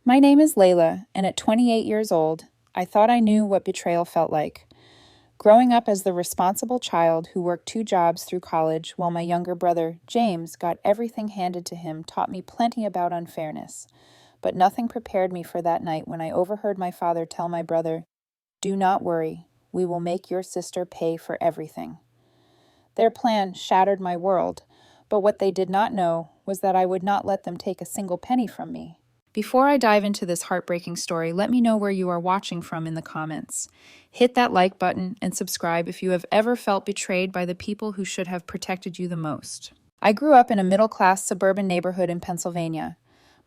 My name is Layla, and at 28 years old, I thought I knew what betrayal felt like. Growing up as the responsible child who worked 2 jobs through college while my younger brother, James, got everything handed to him taught me plenty about unfairness. But nothing prepared me for that night when I overheard my father tell my brother, "Do not worry, we will make your sister pay for everything." Their plan shattered my world, but what they did not know was that I would not let them take a single penny from me. Before I dive into this heartbreaking story, let me know where you are watching from in the comments. Hit that like button and subscribe if you have ever felt betrayed by the people who should have protected you the most. I grew up in a middle-class suburban neighborhood in Pennsylvania.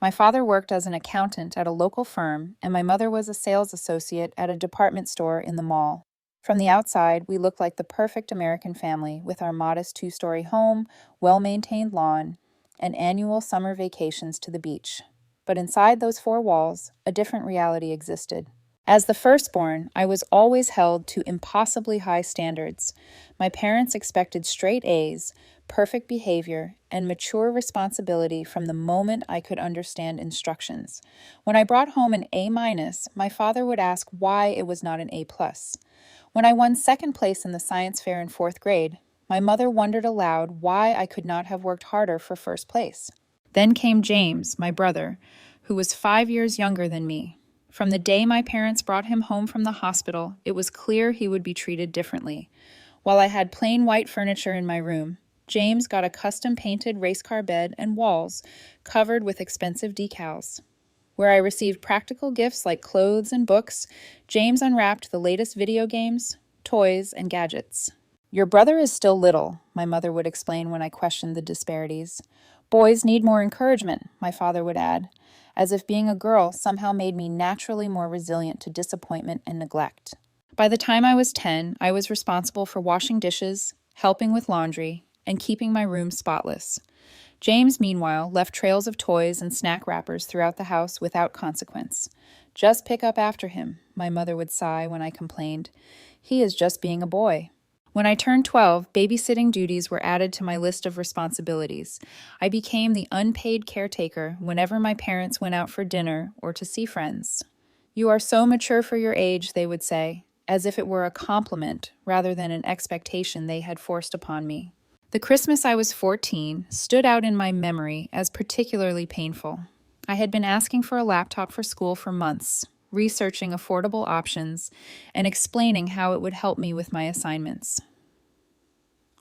My father worked as an accountant at a local firm, and my mother was a sales associate at a department store in the mall. From the outside, we looked like the perfect American family with our modest 2-story home, well-maintained lawn, and annual summer vacations to the beach. But inside those 4 walls, a different reality existed. As the firstborn, I was always held to impossibly high standards. My parents expected straight A's, perfect behavior, and mature responsibility from the moment I could understand instructions. When I brought home an A-, my father would ask why it was not an A+. When I won second place in the science fair in 4th grade, my mother wondered aloud why I could not have worked harder for first place. Then came James, my brother, who was 5 years younger than me. From the day my parents brought him home from the hospital, it was clear he would be treated differently. While I had plain white furniture in my room, James got a custom-painted race car bed and walls covered with expensive decals. Where I received practical gifts like clothes and books, James unwrapped the latest video games, toys, and gadgets. "Your brother is still little," my mother would explain when I questioned the disparities. "Boys need more encouragement," my father would add, as if being a girl somehow made me naturally more resilient to disappointment and neglect. By the time I was 10, I was responsible for washing dishes, helping with laundry, and keeping my room spotless. James, meanwhile, left trails of toys and snack wrappers throughout the house without consequence. "Just pick up after him," my mother would sigh when I complained. "He is just being a boy." When I turned 12, babysitting duties were added to my list of responsibilities. I became the unpaid caretaker whenever my parents went out for dinner or to see friends. "You are so mature for your age," they would say, as if it were a compliment rather than an expectation they had forced upon me. The Christmas I was 14 stood out in my memory as particularly painful. I had been asking for a laptop for school for months, researching affordable options, and explaining how it would help me with my assignments.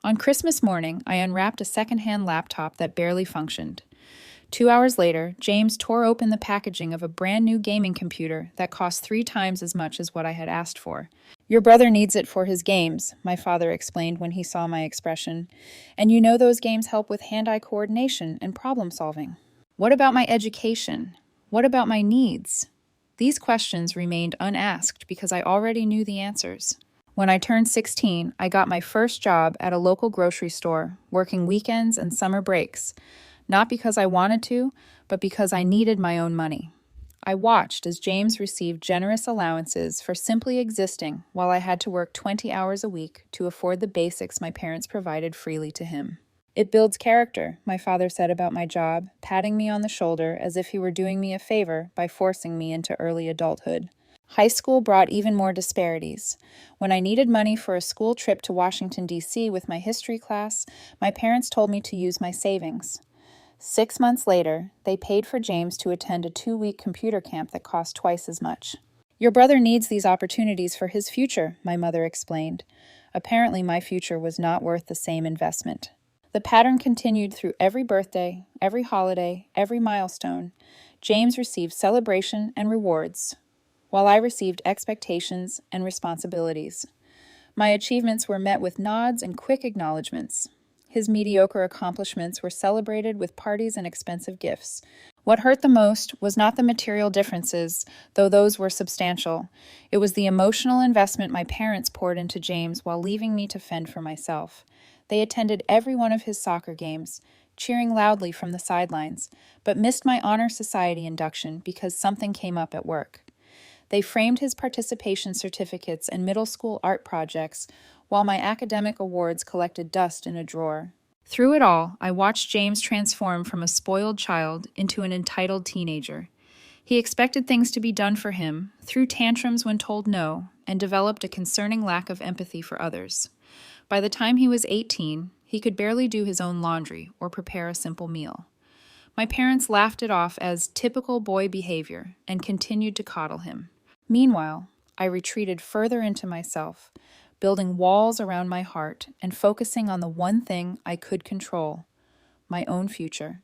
On Christmas morning, I unwrapped a secondhand laptop that barely functioned. 2 hours later, James tore open the packaging of a brand new gaming computer that cost 3 times as much as what I had asked for. "Your brother needs it for his games," my father explained when he saw my expression. "And you know those games help with hand-eye coordination and problem solving." What about my education? What about my needs? These questions remained unasked because I already knew the answers. When I turned 16, I got my first job at a local grocery store, working weekends and summer breaks. Not because I wanted to, but because I needed my own money. I watched as James received generous allowances for simply existing while I had to work 20 hours a week to afford the basics my parents provided freely to him. "It builds character," my father said about my job, patting me on the shoulder as if he were doing me a favor by forcing me into early adulthood. High school brought even more disparities. When I needed money for a school trip to Washington, D.C. with my history class, my parents told me to use my savings. 6 months later, they paid for James to attend a 2-week computer camp that cost twice as much. "Your brother needs these opportunities for his future," my mother explained. Apparently, my future was not worth the same investment. The pattern continued through every birthday, every holiday, every milestone. James received celebration and rewards, while I received expectations and responsibilities. My achievements were met with nods and quick acknowledgments. His mediocre accomplishments were celebrated with parties and expensive gifts. What hurt the most was not the material differences, though those were substantial. It was the emotional investment my parents poured into James while leaving me to fend for myself. They attended every one of his soccer games, cheering loudly from the sidelines, but missed my honor society induction because something came up at work. They framed his participation certificates and middle school art projects, while my academic awards collected dust in a drawer. Through it all, I watched James transform from a spoiled child into an entitled teenager. He expected things to be done for him, threw tantrums when told no, and developed a concerning lack of empathy for others. By the time he was 18, he could barely do his own laundry or prepare a simple meal. My parents laughed it off as typical boy behavior and continued to coddle him. Meanwhile, I retreated further into myself, building walls around my heart and focusing on the one thing I could control, my own future.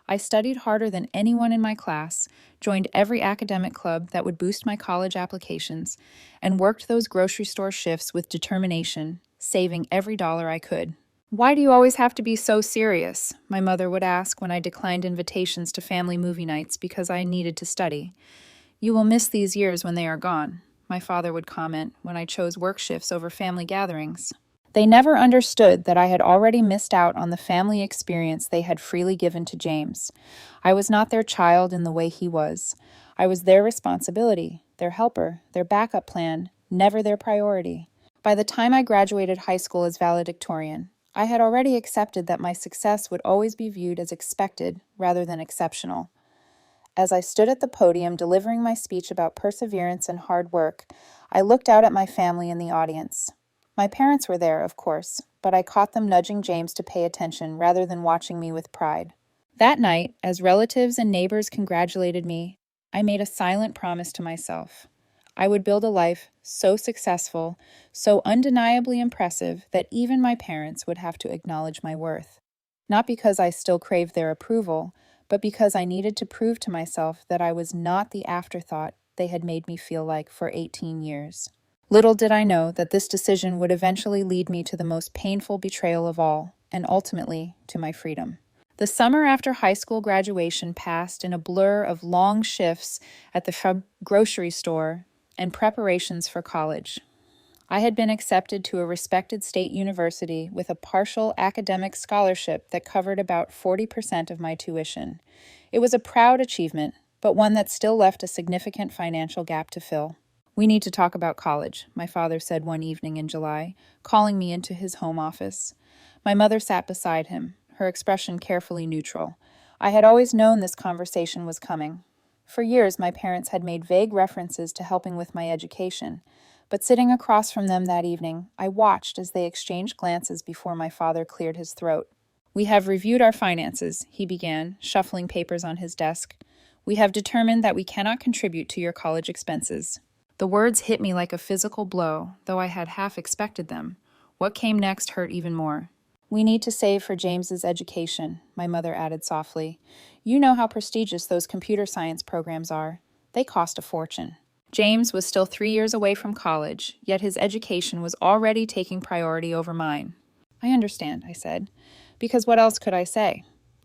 I studied harder than anyone in my class, joined every academic club that would boost my college applications, and worked those grocery store shifts with determination, saving every dollar I could. "Why do you always have to be so serious?" my mother would ask when I declined invitations to family movie nights because I needed to study. "You will miss these years when they are gone," my father would comment when I chose work shifts over family gatherings. They never understood that I had already missed out on the family experience they had freely given to James. I was not their child in the way he was. I was their responsibility, their helper, their backup plan, never their priority. By the time I graduated high school as valedictorian, I had already accepted that my success would always be viewed as expected rather than exceptional. As I stood at the podium delivering my speech about perseverance and hard work, I looked out at my family in the audience. My parents were there, of course, but I caught them nudging James to pay attention rather than watching me with pride. That night, as relatives and neighbors congratulated me, I made a silent promise to myself. I would build a life so successful, so undeniably impressive that even my parents would have to acknowledge my worth. Not because I still craved their approval, but because I needed to prove to myself that I was not the afterthought they had made me feel like for 18 years. Little did I know that this decision would eventually lead me to the most painful betrayal of all, and ultimately to my freedom. The summer after high school graduation passed in a blur of long shifts at the grocery store and preparations for college. I had been accepted to a respected state university with a partial academic scholarship that covered about 40% of my tuition. It was a proud achievement, but one that still left a significant financial gap to fill. "We need to talk about college," my father said one evening in July, calling me into his home office. My mother sat beside him, her expression carefully neutral. I had always known this conversation was coming. For years, my parents had made vague references to helping with my education, but sitting across from them that evening, I watched as they exchanged glances before my father cleared his throat. "We have reviewed our finances," he began, shuffling papers on his desk. "We have determined that we cannot contribute to your college expenses." The words hit me like a physical blow, though I had half expected them. What came next hurt even more. "We need to save for James's education," my mother added softly. "You know how prestigious those computer science programs are. They cost a fortune." James was still 3 years away from college, yet his education was already taking priority over mine. "I understand," I said, because what else could I say?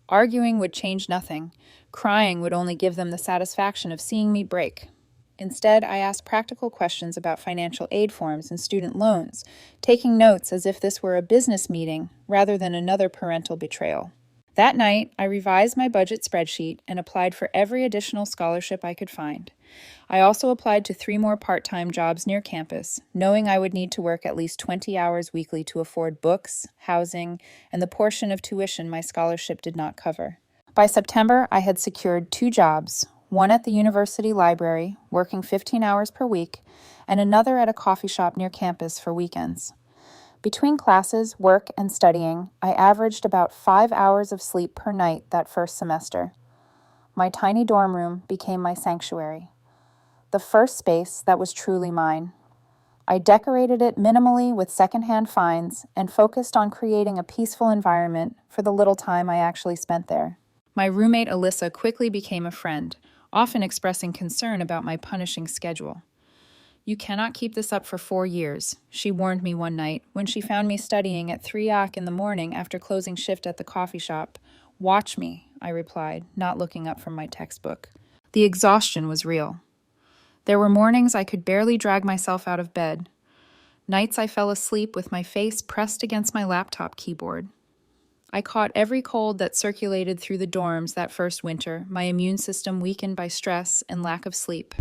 Arguing would change nothing. Crying would only give them the satisfaction of seeing me break. Instead, I asked practical questions about financial aid forms and student loans, taking notes as if this were a business meeting rather than another parental betrayal. That night, I revised my budget spreadsheet and applied for every additional scholarship I could find. I also applied to 3 more part-time jobs near campus, knowing I would need to work at least 20 hours weekly to afford books, housing, and the portion of tuition my scholarship did not cover. By September, I had secured 2 jobs, one at the university library, working 15 hours per week, and another at a coffee shop near campus for weekends. Between classes, work, and studying, I averaged about 5 hours of sleep per night that first semester. My tiny dorm room became my sanctuary, the first space that was truly mine. I decorated it minimally with secondhand finds and focused on creating a peaceful environment for the little time I actually spent there. My roommate Alyssa quickly became a friend, often expressing concern about my punishing schedule. "You cannot keep this up for 4 years, she warned me one night when she found me studying at 3 o'clock in the morning after closing shift at the coffee shop. "Watch me," I replied, not looking up from my textbook. The exhaustion was real. There were mornings I could barely drag myself out of bed. Nights I fell asleep with my face pressed against my laptop keyboard. I caught every cold that circulated through the dorms that first winter, my immune system weakened by stress and lack of sleep.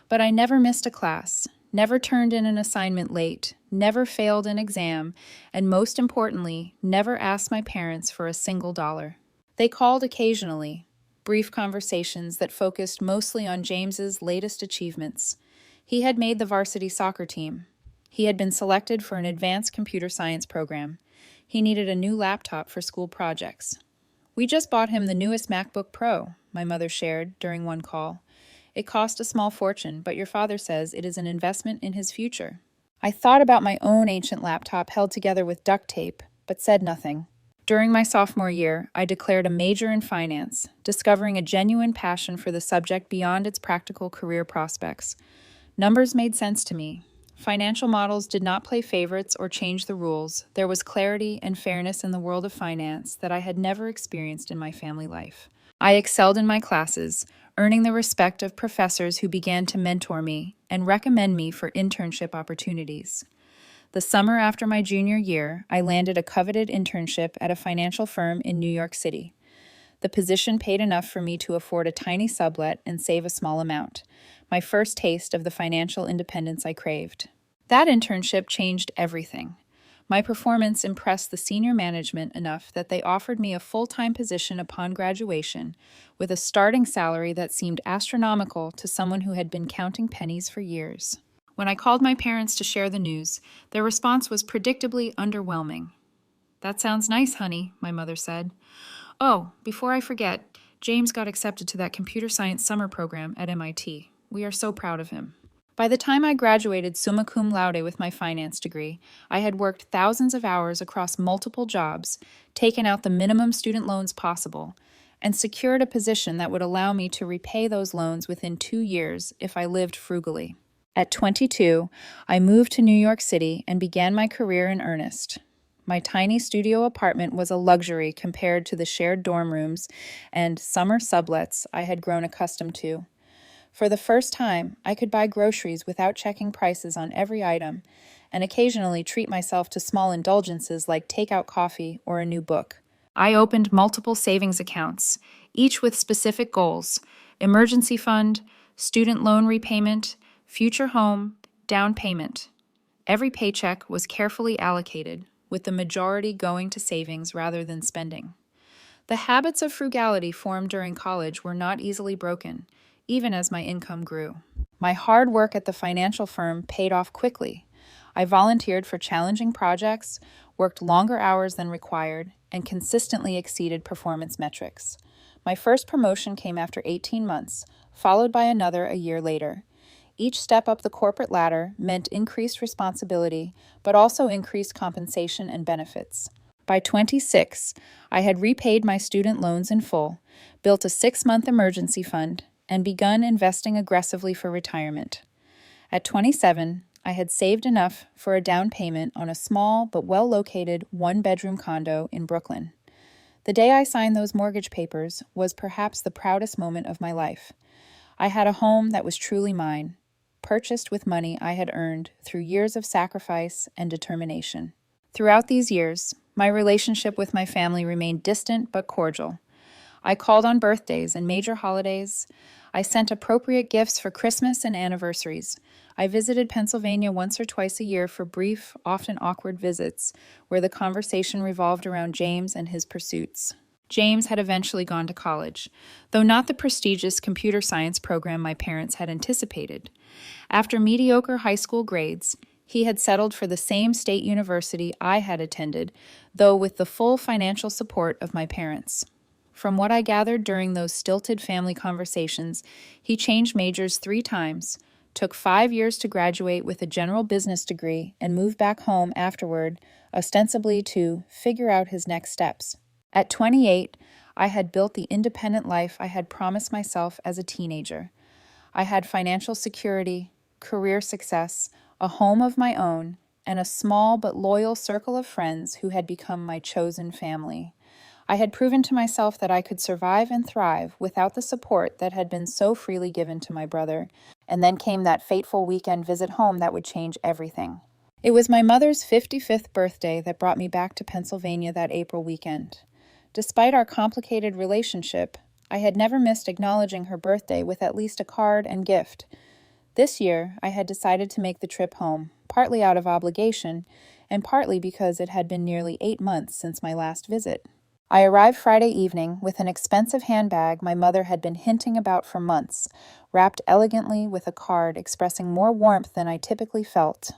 But I never missed a class, never turned in an assignment late, never failed an exam, and most importantly, never asked my parents for a single dollar. They called occasionally, brief conversations that focused mostly on James's latest achievements. He had made the varsity soccer team. He had been selected for an advanced computer science program. He needed a new laptop for school projects. "We just bought him the newest MacBook Pro," my mother shared during one call. "It cost a small fortune, but your father says it is an investment in his future." I thought about my own ancient laptop held together with duct tape, but said nothing. During my sophomore year, I declared a major in finance, discovering a genuine passion for the subject beyond its practical career prospects. Numbers made sense to me. Financial models did not play favorites or change the rules. There was clarity and fairness in the world of finance that I had never experienced in my family life. I excelled in my classes, earning the respect of professors who began to mentor me and recommend me for internship opportunities. The summer after my junior year, I landed a coveted internship at a financial firm in New York City. The position paid enough for me to afford a tiny sublet and save a small amount, my first taste of the financial independence I craved. That internship changed everything. My performance impressed the senior management enough that they offered me a full-time position upon graduation, with a starting salary that seemed astronomical to someone who had been counting pennies for years. When I called my parents to share the news, their response was predictably underwhelming. "That sounds nice, honey," my mother said. "Oh, before I forget, James got accepted to that computer science summer program at MIT. We are so proud of him." By the time I graduated summa cum laude with my finance degree, I had worked thousands of hours across multiple jobs, taken out the minimum student loans possible, and secured a position that would allow me to repay those loans within 2 years if I lived frugally. At 22, I moved to New York City and began my career in earnest. My tiny studio apartment was a luxury compared to the shared dorm rooms and summer sublets I had grown accustomed to. For the first time, I could buy groceries without checking prices on every item, and occasionally treat myself to small indulgences like takeout coffee or a new book. I opened multiple savings accounts, each with specific goals: emergency fund, student loan repayment, future home, down payment. Every paycheck was carefully allocated, with the majority going to savings rather than spending. The habits of frugality formed during college were not easily broken, even as my income grew. My hard work at the financial firm paid off quickly. I volunteered for challenging projects, worked longer hours than required, and consistently exceeded performance metrics. My first promotion came after 18 months, followed by another a year later. Each step up the corporate ladder meant increased responsibility, but also increased compensation and benefits. By 26, I had repaid my student loans in full, built a 6-month emergency fund, and begun investing aggressively for retirement. At 27, I had saved enough for a down payment on a small but well-located 1-bedroom condo in Brooklyn. The day I signed those mortgage papers was perhaps the proudest moment of my life. I had a home that was truly mine, purchased with money I had earned through years of sacrifice and determination. Throughout these years, my relationship with my family remained distant but cordial. I called on birthdays and major holidays. I sent appropriate gifts for Christmas and anniversaries. I visited Pennsylvania once or twice a year for brief, often awkward visits, where the conversation revolved around James and his pursuits. James had eventually gone to college, though not the prestigious computer science program my parents had anticipated. After mediocre high school grades, he had settled for the same state university I had attended, though with the full financial support of my parents. From what I gathered during those stilted family conversations, he changed majors 3 times, took 5 years to graduate with a general business degree, and moved back home afterward, ostensibly to figure out his next steps. At 28, I had built the independent life I had promised myself as a teenager. I had financial security, career success, a home of my own, and a small but loyal circle of friends who had become my chosen family. I had proven to myself that I could survive and thrive without the support that had been so freely given to my brother, and then came that fateful weekend visit home that would change everything. It was my mother's 55th birthday that brought me back to Pennsylvania that April weekend. Despite our complicated relationship, I had never missed acknowledging her birthday with at least a card and gift. This year, I had decided to make the trip home, partly out of obligation, and partly because it had been nearly 8 months since my last visit. I arrived Friday evening with an expensive handbag my mother had been hinting about for months, wrapped elegantly with a card expressing more warmth than I typically felt.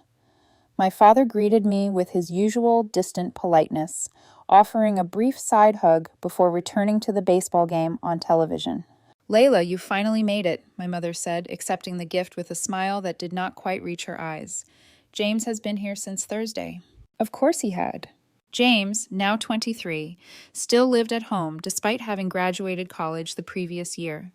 My father greeted me with his usual distant politeness, offering a brief side hug before returning to the baseball game on television. "Layla, you finally made it," my mother said, accepting the gift with a smile that did not quite reach her eyes. "James has been here since Thursday." Of course he had. James, now 23, still lived at home despite having graduated college the previous year.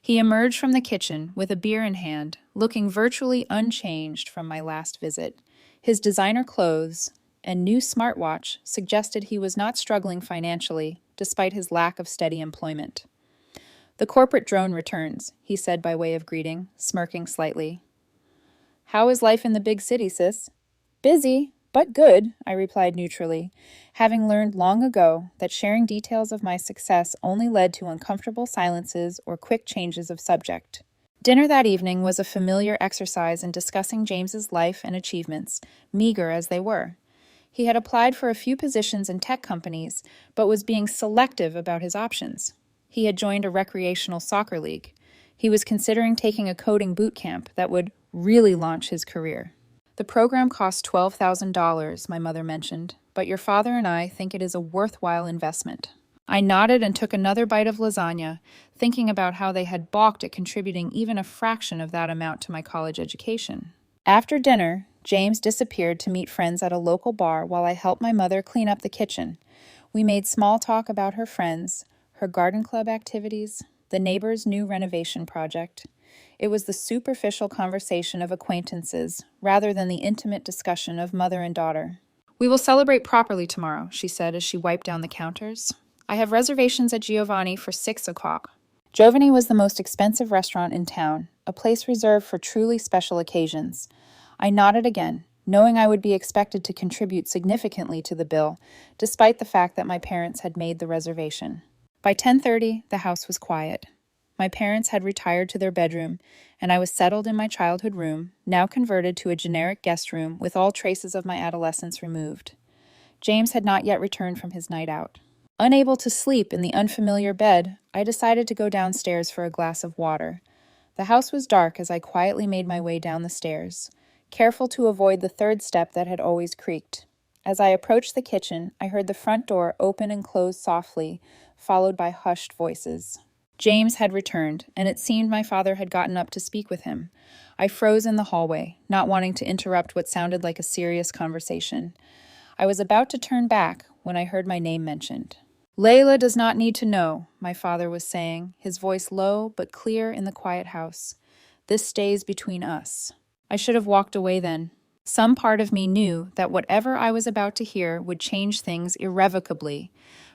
He emerged from the kitchen with a beer in hand, looking virtually unchanged from my last visit. His designer clothes and new smartwatch suggested he was not struggling financially, despite his lack of steady employment. "The corporate drone returns," he said by way of greeting, smirking slightly. "How is life in the big city, sis?" "Busy, but good," I replied neutrally, having learned long ago that sharing details of my success only led to uncomfortable silences or quick changes of subject. Dinner that evening was a familiar exercise in discussing James's life and achievements, meager as they were. He had applied for a few positions in tech companies, but was being selective about his options. He had joined a recreational soccer league. He was considering taking a coding boot camp that would really launch his career. "The program costs $12,000, my mother mentioned, but your father and I think it is a worthwhile investment." I nodded and took another bite of lasagna, thinking about how they had balked at contributing even a fraction of that amount to my college education. After dinner, James disappeared to meet friends at a local bar while I helped my mother clean up the kitchen. We made small talk about her friends, her garden club activities, the neighbor's new renovation project. It was the superficial conversation of acquaintances, rather than the intimate discussion of mother and daughter. "We will celebrate properly tomorrow," she said as she wiped down the counters. "I have reservations at Giovanni for 6 o'clock. Giovanni was the most expensive restaurant in town, a place reserved for truly special occasions. I nodded again, knowing I would be expected to contribute significantly to the bill, despite the fact that my parents had made the reservation. By 10:30, the house was quiet. My parents had retired to their bedroom, and I was settled in my childhood room, now converted to a generic guest room with all traces of my adolescence removed. James had not yet returned from his night out. Unable to sleep in the unfamiliar bed, I decided to go downstairs for a glass of water. The house was dark as I quietly made my way down the stairs, careful to avoid the third step that had always creaked. As I approached the kitchen, I heard the front door open and close softly, followed by hushed voices. James had returned, and it seemed my father had gotten up to speak with him. I froze in the hallway, not wanting to interrupt what sounded like a serious conversation. I was about to turn back when I heard my name mentioned. "Layla does not need to know," my father was saying, his voice low but clear in the quiet house. "This stays between us." I should have walked away then. Some part of me knew that whatever I was about to hear would change things irrevocably,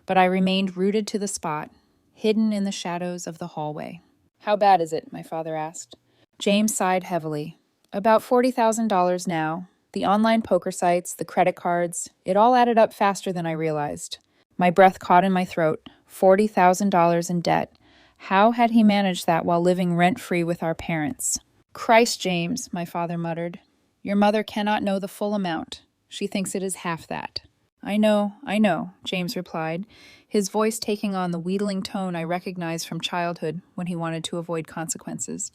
but I remained rooted to the spot, hidden in the shadows of the hallway. "How bad is it?" my father asked. James sighed heavily. "About $40,000 now. The online poker sites, the credit cards, it all added up faster than I realized." My breath caught in my throat. $40,000 in debt. How had he managed that while living rent-free with our parents? "Christ, James," my father muttered. "Your mother cannot know the full amount. She thinks it is half that." I know," James replied, his voice taking on the wheedling tone I recognized from childhood when he wanted to avoid consequences.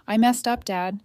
"I messed up, Dad,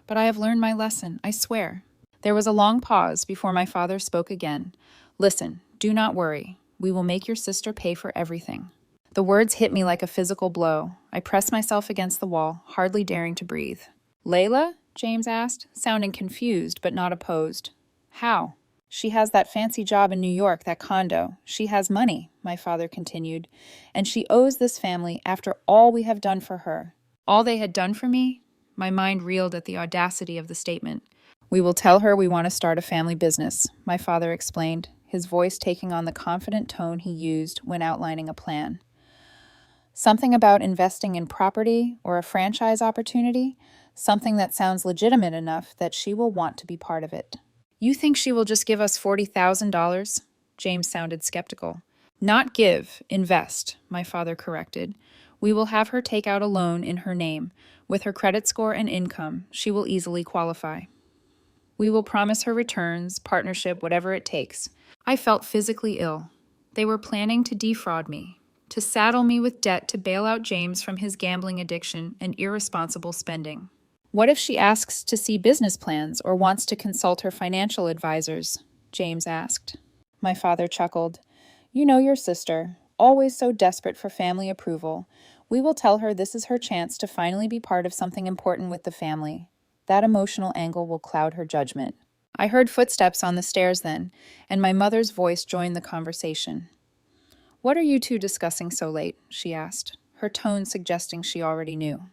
but I have learned my lesson, I swear." There was a long pause before my father spoke again. "Listen, do not worry. We will make your sister pay for everything." The words hit me like a physical blow. I pressed myself against the wall, hardly daring to breathe. "Layla?" James asked, sounding confused but not opposed. "How?" "She has that fancy job in New York, that condo. She has money," my father continued, "and she owes this family after all we have done for her." All they had done for me? My mind reeled at the audacity of the statement. "We will tell her we want to start a family business," my father explained, his voice taking on the confident tone he used when outlining a plan. "Something about investing in property or a franchise opportunity, something that sounds legitimate enough that she will want to be part of it." "You think she will just give us $40,000? James sounded skeptical. "Not give, invest," my father corrected. "We will have her take out a loan in her name. With her credit score and income, she will easily qualify. We will promise her returns, partnership, whatever it takes." I felt physically ill. They were planning to defraud me, to saddle me with debt to bail out James from his gambling addiction and irresponsible spending. What if she asks to see business plans or wants to consult her financial advisors? James asked. My father chuckled. You know your sister, always so desperate for family approval. We will tell her this is her chance to finally be part of something important with the family. That emotional angle will cloud her judgment. I heard footsteps on the stairs then, and my mother's voice joined the conversation. What are you two discussing so late? She asked, her tone suggesting she already knew.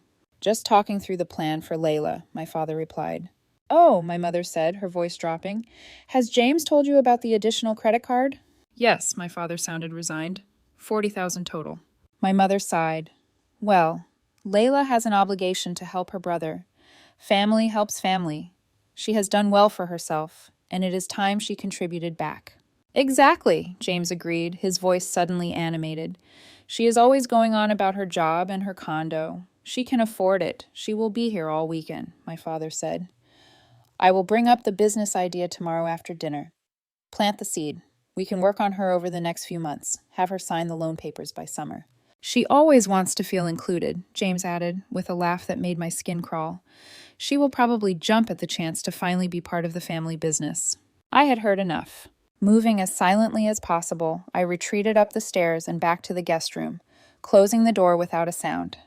Just talking through the plan for Layla, my father replied. Oh, my mother said, her voice dropping. Has James told you about the additional credit card? Yes, my father sounded resigned. 40,000 total. My mother sighed. Well, Layla has an obligation to help her brother. Family helps family. She has done well for herself, and it is time she contributed back. Exactly, James agreed, his voice suddenly animated. She is always going on about her job and her condo. She can afford it. She will be here all weekend, my father said. I will bring up the business idea tomorrow after dinner. Plant the seed. We can work on her over the next few months. Have her sign the loan papers by summer. She always wants to feel included, James added, with a laugh that made my skin crawl. She will probably jump at the chance to finally be part of the family business. I had heard enough. Moving as silently as possible, I retreated up the stairs and back to the guest room, closing the door without a sound.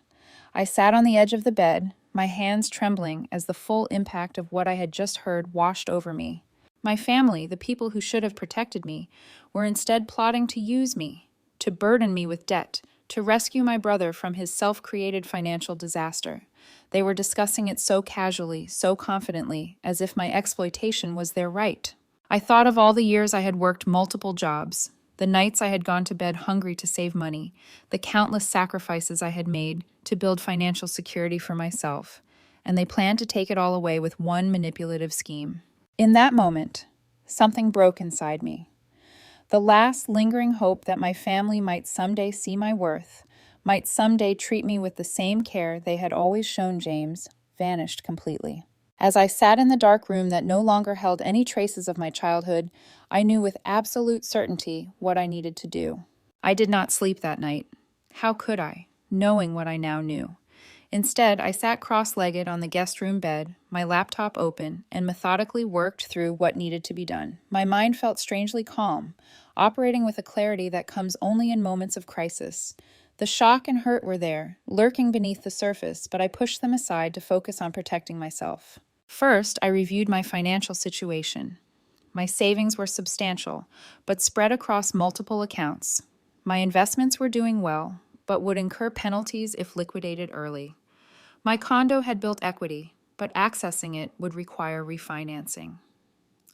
I sat on the edge of the bed, my hands trembling as the full impact of what I had just heard washed over me. My family, the people who should have protected me, were instead plotting to use me, to burden me with debt, to rescue my brother from his self-created financial disaster. They were discussing it so casually, so confidently, as if my exploitation was their right. I thought of all the years I had worked multiple jobs, the nights I had gone to bed hungry to save money, the countless sacrifices I had made to build financial security for myself, and they planned to take it all away with one manipulative scheme. In that moment, something broke inside me. The last lingering hope that my family might someday see my worth, might someday treat me with the same care they had always shown James, vanished completely. As I sat in the dark room that no longer held any traces of my childhood, I knew with absolute certainty what I needed to do. I did not sleep that night. How could I, knowing what I now knew? Instead, I sat cross-legged on the guest room bed, my laptop open, and methodically worked through what needed to be done. My mind felt strangely calm, operating with a clarity that comes only in moments of crisis. The shock and hurt were there, lurking beneath the surface, but I pushed them aside to focus on protecting myself. First, I reviewed my financial situation. My savings were substantial, but spread across multiple accounts. My investments were doing well, but would incur penalties if liquidated early. My condo had built equity, but accessing it would require refinancing.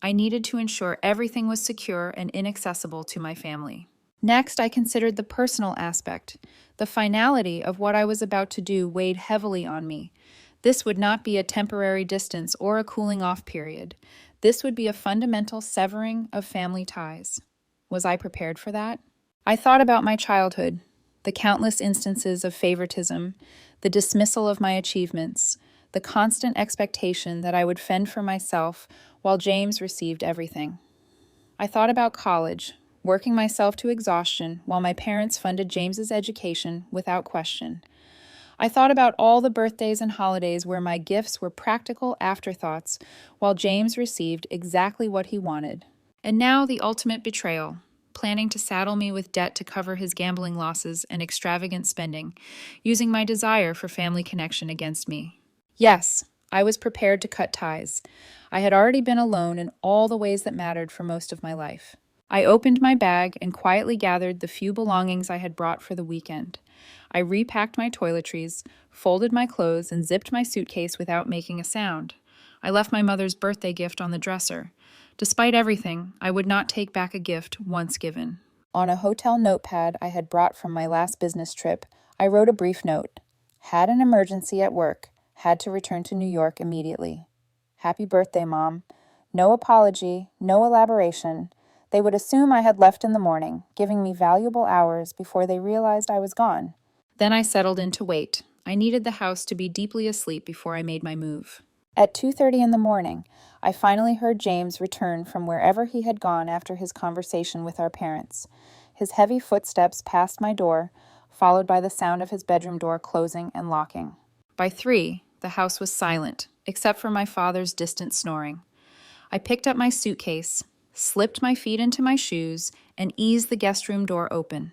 I needed to ensure everything was secure and inaccessible to my family. Next, I considered the personal aspect. The finality of what I was about to do weighed heavily on me. This would not be a temporary distance or a cooling-off period. This would be a fundamental severing of family ties. Was I prepared for that? I thought about my childhood, the countless instances of favoritism, the dismissal of my achievements, the constant expectation that I would fend for myself while James received everything. I thought about college, working myself to exhaustion while my parents funded James's education without question. I thought about all the birthdays and holidays where my gifts were practical afterthoughts while James received exactly what he wanted. And now the ultimate betrayal, planning to saddle me with debt to cover his gambling losses and extravagant spending, using my desire for family connection against me. Yes, I was prepared to cut ties. I had already been alone in all the ways that mattered for most of my life. I opened my bag and quietly gathered the few belongings I had brought for the weekend. I repacked my toiletries, folded my clothes, and zipped my suitcase without making a sound. I left my mother's birthday gift on the dresser. Despite everything, I would not take back a gift once given. On a hotel notepad I had brought from my last business trip, I wrote a brief note. Had an emergency at work. Had to return to New York immediately. Happy birthday, Mom. No apology, no elaboration. They would assume I had left in the morning, giving me valuable hours before they realized I was gone. Then I settled in to wait. I needed the house to be deeply asleep before I made my move. At 2:30 in the morning, I finally heard James return from wherever he had gone after his conversation with our parents. His heavy footsteps passed my door, followed by the sound of his bedroom door closing and locking. By 3, the house was silent, except for my father's distant snoring. I picked up my suitcase, slipped my feet into my shoes, and eased the guest room door open.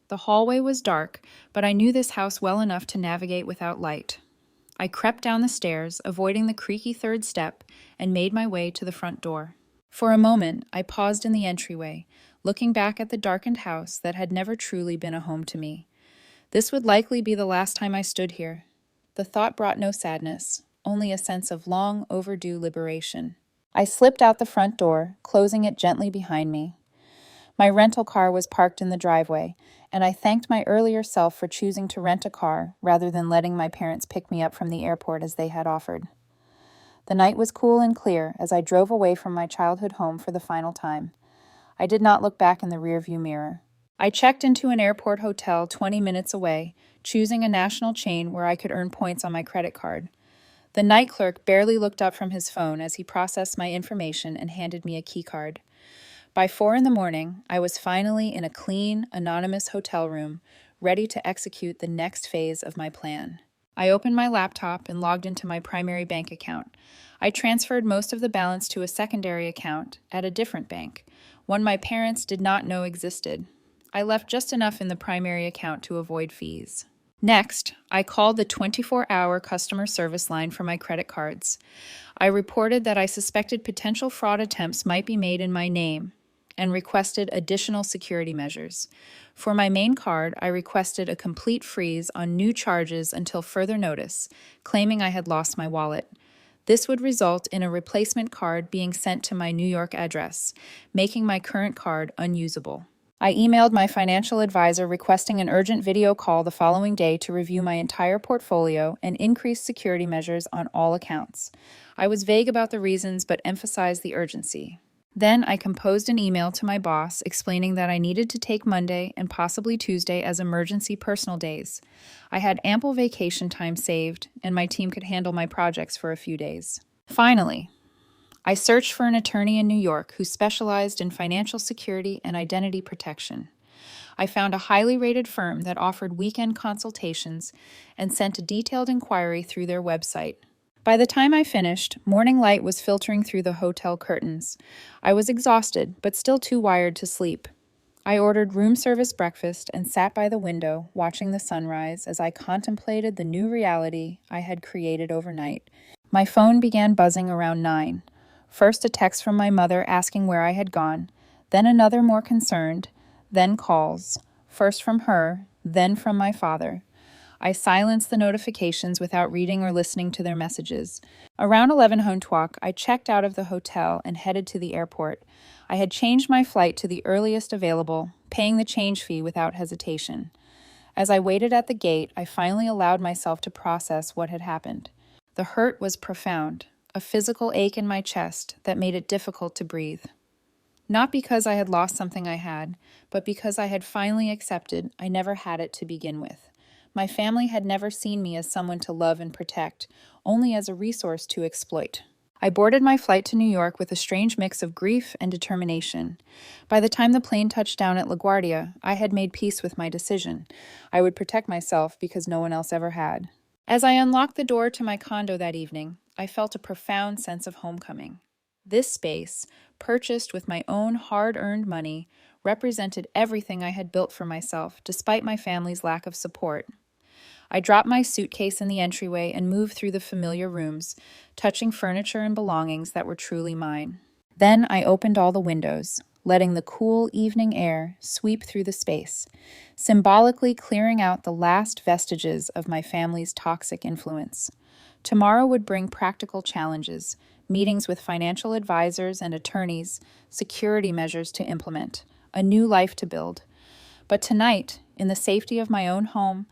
The hallway was dark, but I knew this house well enough to navigate without light. I crept down the stairs, avoiding the creaky third step, and made my way to the front door. For a moment, I paused in the entryway, looking back at the darkened house that had never truly been a home to me. This would likely be the last time I stood here. The thought brought no sadness, only a sense of long overdue liberation. I slipped out the front door, closing it gently behind me. My rental car was parked in the driveway, and I thanked my earlier self for choosing to rent a car rather than letting my parents pick me up from the airport as they had offered. The night was cool and clear as I drove away from my childhood home for the final time. I did not look back in the rearview mirror. I checked into an airport hotel 20 minutes away, choosing a national chain where I could earn points on my credit card. The night clerk barely looked up from his phone as he processed my information and handed me a key card. By 4 in the morning, I was finally in a clean, anonymous hotel room, ready to execute the next phase of my plan. I opened my laptop and logged into my primary bank account. I transferred most of the balance to a secondary account at a different bank, one my parents did not know existed. I left just enough in the primary account to avoid fees. Next, I called the 24-hour customer service line for my credit cards. I reported that I suspected potential fraud attempts might be made in my name and requested additional security measures. For my main card, I requested a complete freeze on new charges until further notice, claiming I had lost my wallet. This would result in a replacement card being sent to my New York address, making my current card unusable. I emailed my financial advisor requesting an urgent video call the following day to review my entire portfolio and increase security measures on all accounts. I was vague about the reasons but emphasized the urgency. Then I composed an email to my boss explaining that I needed to take Monday and possibly Tuesday as emergency personal days. I had ample vacation time saved, and my team could handle my projects for a few days. Finally, I searched for an attorney in New York who specialized in financial security and identity protection. I found a highly rated firm that offered weekend consultations and sent a detailed inquiry through their website. By the time I finished, morning light was filtering through the hotel curtains. I was exhausted, but still too wired to sleep. I ordered room service breakfast and sat by the window, watching the sunrise as I contemplated the new reality I had created overnight. My phone began buzzing around 9. First a text from my mother asking where I had gone, then another more concerned, then calls, first from her, then from my father. I silenced the notifications without reading or listening to their messages. Around 11 Hontuak, I checked out of the hotel and headed to the airport. I had changed my flight to the earliest available, paying the change fee without hesitation. As I waited at the gate, I finally allowed myself to process what had happened. The hurt was profound, a physical ache in my chest that made it difficult to breathe. Not because I had lost something I had, but because I had finally accepted I never had it to begin with. My family had never seen me as someone to love and protect, only as a resource to exploit. I boarded my flight to New York with a strange mix of grief and determination. By the time the plane touched down at LaGuardia, I had made peace with my decision. I would protect myself because no one else ever had. As I unlocked the door to my condo that evening, I felt a profound sense of homecoming. This space, purchased with my own hard-earned money, represented everything I had built for myself, despite my family's lack of support. I dropped my suitcase in the entryway and moved through the familiar rooms, touching furniture and belongings that were truly mine. Then I opened all the windows, letting the cool evening air sweep through the space, symbolically clearing out the last vestiges of my family's toxic influence. Tomorrow would bring practical challenges, meetings with financial advisors and attorneys, security measures to implement, a new life to build. But tonight, in the safety of my own home,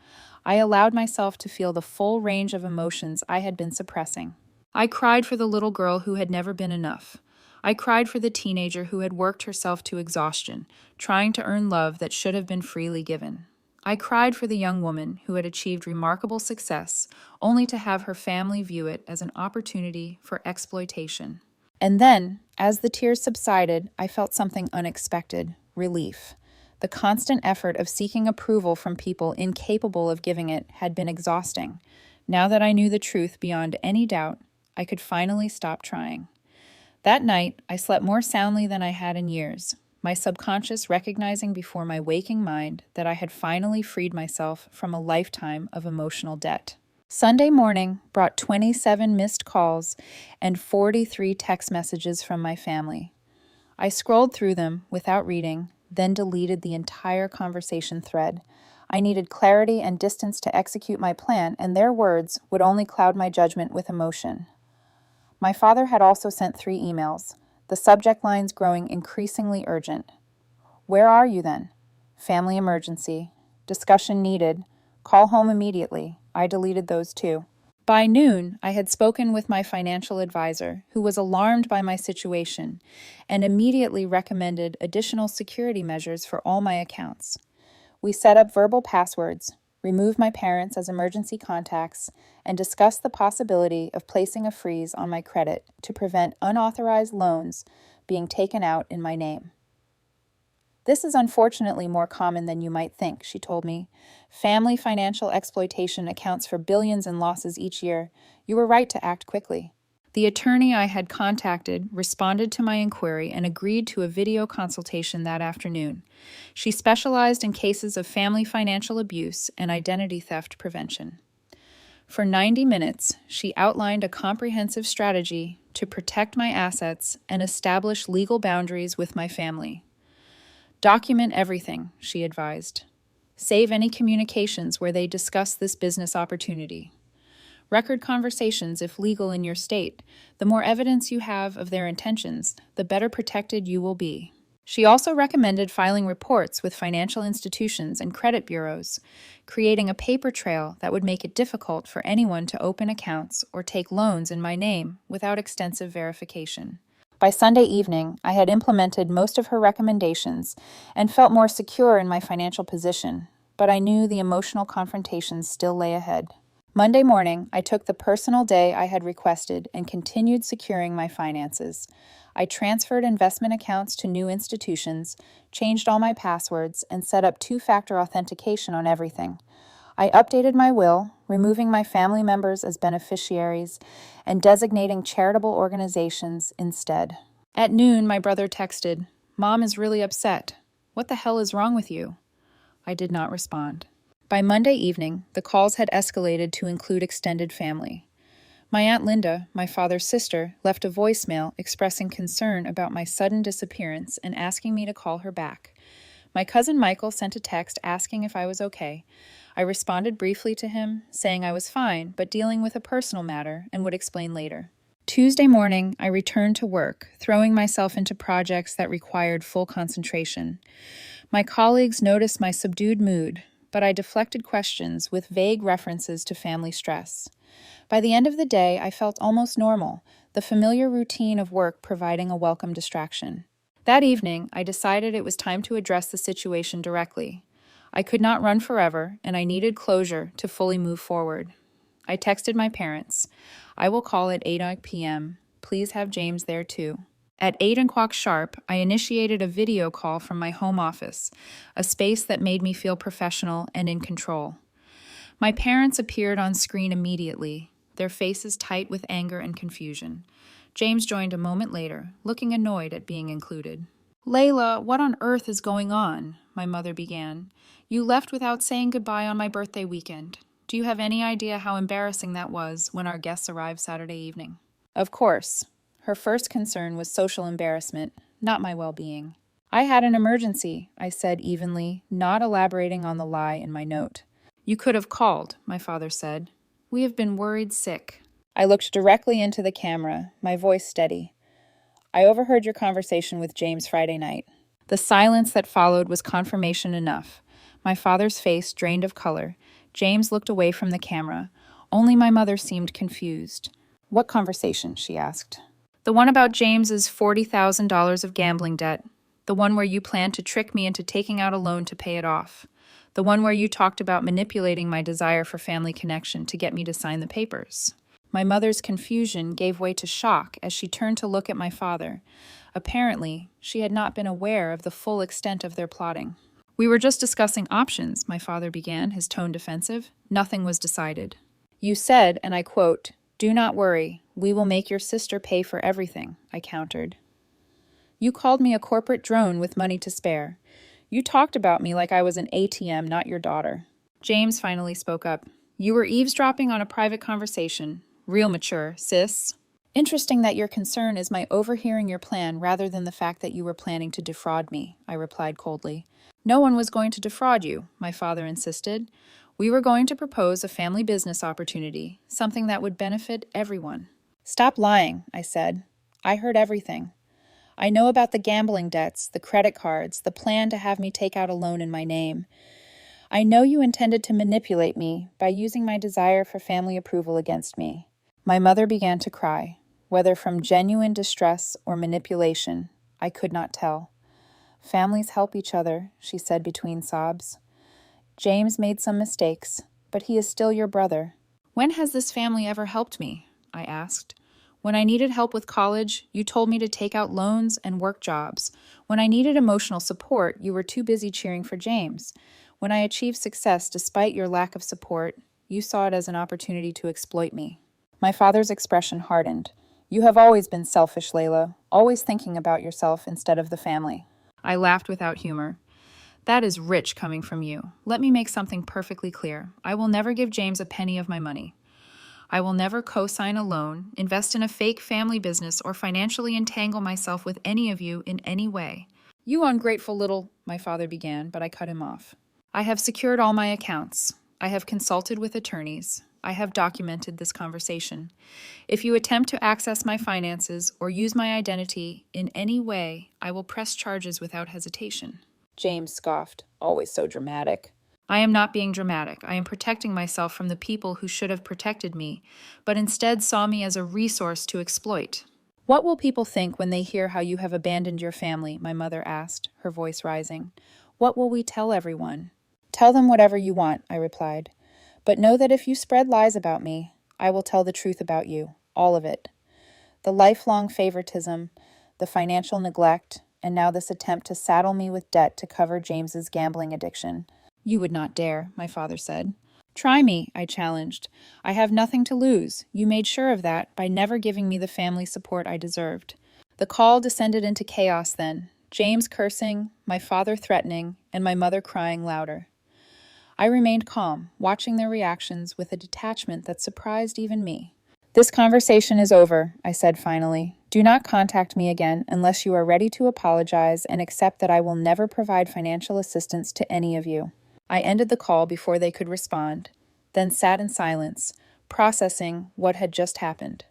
I allowed myself to feel the full range of emotions I had been suppressing. I cried for the little girl who had never been enough. I cried for the teenager who had worked herself to exhaustion, trying to earn love that should have been freely given. I cried for the young woman who had achieved remarkable success, only to have her family view it as an opportunity for exploitation. And then, as the tears subsided, I felt something unexpected: relief. The constant effort of seeking approval from people incapable of giving it had been exhausting. Now that I knew the truth beyond any doubt, I could finally stop trying. That night, I slept more soundly than I had in years, my subconscious recognizing before my waking mind that I had finally freed myself from a lifetime of emotional debt. Sunday morning brought 27 missed calls and 43 text messages from my family. I scrolled through them without reading, then deleted the entire conversation thread. I needed clarity and distance to execute my plan, and their words would only cloud my judgment with emotion. My father had also sent 3 emails, the subject lines growing increasingly urgent. Where are you then? Family emergency. Discussion needed. Call home immediately. I deleted those too. By noon, I had spoken with my financial advisor, who was alarmed by my situation and immediately recommended additional security measures for all my accounts. We set up verbal passwords, removed my parents as emergency contacts, and discussed the possibility of placing a freeze on my credit to prevent unauthorized loans being taken out in my name. This is unfortunately more common than you might think, she told me. Family financial exploitation accounts for billions in losses each year. You were right to act quickly. The attorney I had contacted responded to my inquiry and agreed to a video consultation that afternoon. She specialized in cases of family financial abuse and identity theft prevention. For 90 minutes, she outlined a comprehensive strategy to protect my assets and establish legal boundaries with my family. Document everything, she advised. Save any communications where they discuss this business opportunity. Record conversations if legal in your state. The more evidence you have of their intentions, the better protected you will be. She also recommended filing reports with financial institutions and credit bureaus, creating a paper trail that would make it difficult for anyone to open accounts or take loans in my name without extensive verification. By Sunday evening, I had implemented most of her recommendations and felt more secure in my financial position, but I knew the emotional confrontations still lay ahead. Monday morning, I took the personal day I had requested and continued securing my finances. I transferred investment accounts to new institutions, changed all my passwords, and set up 2-factor authentication on everything. I updated my will, removing my family members as beneficiaries and designating charitable organizations instead. At noon, my brother texted, "Mom is really upset. What the hell is wrong with you?" I did not respond. By Monday evening, the calls had escalated to include extended family. My Aunt Linda, my father's sister, left a voicemail expressing concern about my sudden disappearance and asking me to call her back. My cousin Michael sent a text asking if I was okay. I responded briefly to him, saying I was fine, but dealing with a personal matter and would explain later. Tuesday morning, I returned to work, throwing myself into projects that required full concentration. My colleagues noticed my subdued mood, but I deflected questions with vague references to family stress. By the end of the day, I felt almost normal, the familiar routine of work providing a welcome distraction. That evening, I decided it was time to address the situation directly. I could not run forever, and I needed closure to fully move forward. I texted my parents. I will call at 8 p.m. Please have James there too. At 8 o'clock sharp, I initiated a video call from my home office, a space that made me feel professional and in control. My parents appeared on screen immediately, their faces tight with anger and confusion. James joined a moment later, looking annoyed at being included. "Layla, what on earth is going on?" my mother began. "You left without saying goodbye on my birthday weekend. Do you have any idea how embarrassing that was when our guests arrived Saturday evening?" Of course. Her first concern was social embarrassment, not my well-being. "I had an emergency," I said evenly, not elaborating on the lie in my note. "You could have called," my father said. "We have been worried sick." I looked directly into the camera, my voice steady. "I overheard your conversation with James Friday night." The silence that followed was confirmation enough. My father's face drained of color. James looked away from the camera. Only my mother seemed confused. "What conversation?" she asked. "The one about James's $40,000 of gambling debt. The one where you planned to trick me into taking out a loan to pay it off. The one where you talked about manipulating my desire for family connection to get me to sign the papers." My mother's confusion gave way to shock as she turned to look at my father. Apparently, she had not been aware of the full extent of their plotting. We were just discussing options, my father began, his tone defensive. Nothing was decided. You said, and I quote, "Do not worry, we will make your sister pay for everything," I countered. You called me a corporate drone with money to spare. You talked about me like I was an ATM, not your daughter. James finally spoke up. You were eavesdropping on a private conversation. Real mature, sis. Interesting that your concern is my overhearing your plan rather than the fact that you were planning to defraud me, I replied coldly. No one was going to defraud you, my father insisted. We were going to propose a family business opportunity, something that would benefit everyone. Stop lying, I said. I heard everything. I know about the gambling debts, the credit cards, the plan to have me take out a loan in my name. I know you intended to manipulate me by using my desire for family approval against me. My mother began to cry. Whether from genuine distress or manipulation, I could not tell. Families help each other, she said between sobs. James made some mistakes, but he is still your brother. When has this family ever helped me? I asked. When I needed help with college, you told me to take out loans and work jobs. When I needed emotional support, you were too busy cheering for James. When I achieved success despite your lack of support, you saw it as an opportunity to exploit me. My father's expression hardened. You have always been selfish, Layla, always thinking about yourself instead of the family. I laughed without humor. That is rich coming from you. Let me make something perfectly clear. I will never give James a penny of my money. I will never co-sign a loan, invest in a fake family business, or financially entangle myself with any of you in any way. You ungrateful little, my father began, but I cut him off. I have secured all my accounts. I have consulted with attorneys. I have documented this conversation. If you attempt to access my finances or use my identity in any way, I will press charges without hesitation. James scoffed, always so dramatic. I am not being dramatic. I am protecting myself from the people who should have protected me, but instead saw me as a resource to exploit. What will people think when they hear how you have abandoned your family? My mother asked, her voice rising. What will we tell everyone? Tell them whatever you want, I replied. But know that if you spread lies about me, I will tell the truth about you, all of it. The lifelong favoritism, the financial neglect, and now this attempt to saddle me with debt to cover James's gambling addiction. You would not dare, my father said. Try me, I challenged. I have nothing to lose. You made sure of that by never giving me the family support I deserved. The call descended into chaos then, James cursing, my father threatening, and my mother crying louder. I remained calm, watching their reactions with a detachment that surprised even me. This conversation is over, I said finally. Do not contact me again unless you are ready to apologize and accept that I will never provide financial assistance to any of you. I ended the call before they could respond, then sat in silence, processing what had just happened.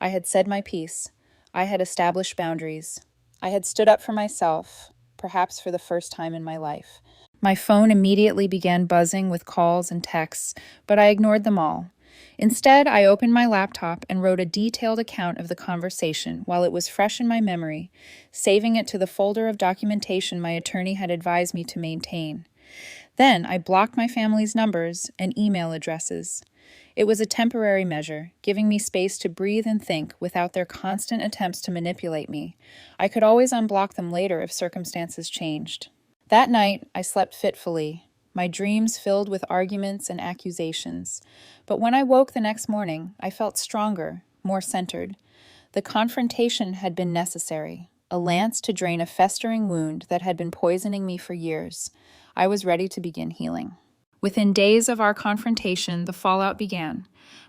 I had said my piece. I had established boundaries. I had stood up for myself, perhaps for the first time in my life. My phone immediately began buzzing with calls and texts, but I ignored them all. Instead, I opened my laptop and wrote a detailed account of the conversation while it was fresh in my memory, saving it to the folder of documentation my attorney had advised me to maintain. Then I blocked my family's numbers and email addresses. It was a temporary measure, giving me space to breathe and think without their constant attempts to manipulate me. I could always unblock them later if circumstances changed. That night, I slept fitfully, my dreams filled with arguments and accusations. But when I woke the next morning, I felt stronger, more centered. The confrontation had been necessary, a lance to drain a festering wound that had been poisoning me for years. I was ready to begin healing. Within days of our confrontation, the fallout began.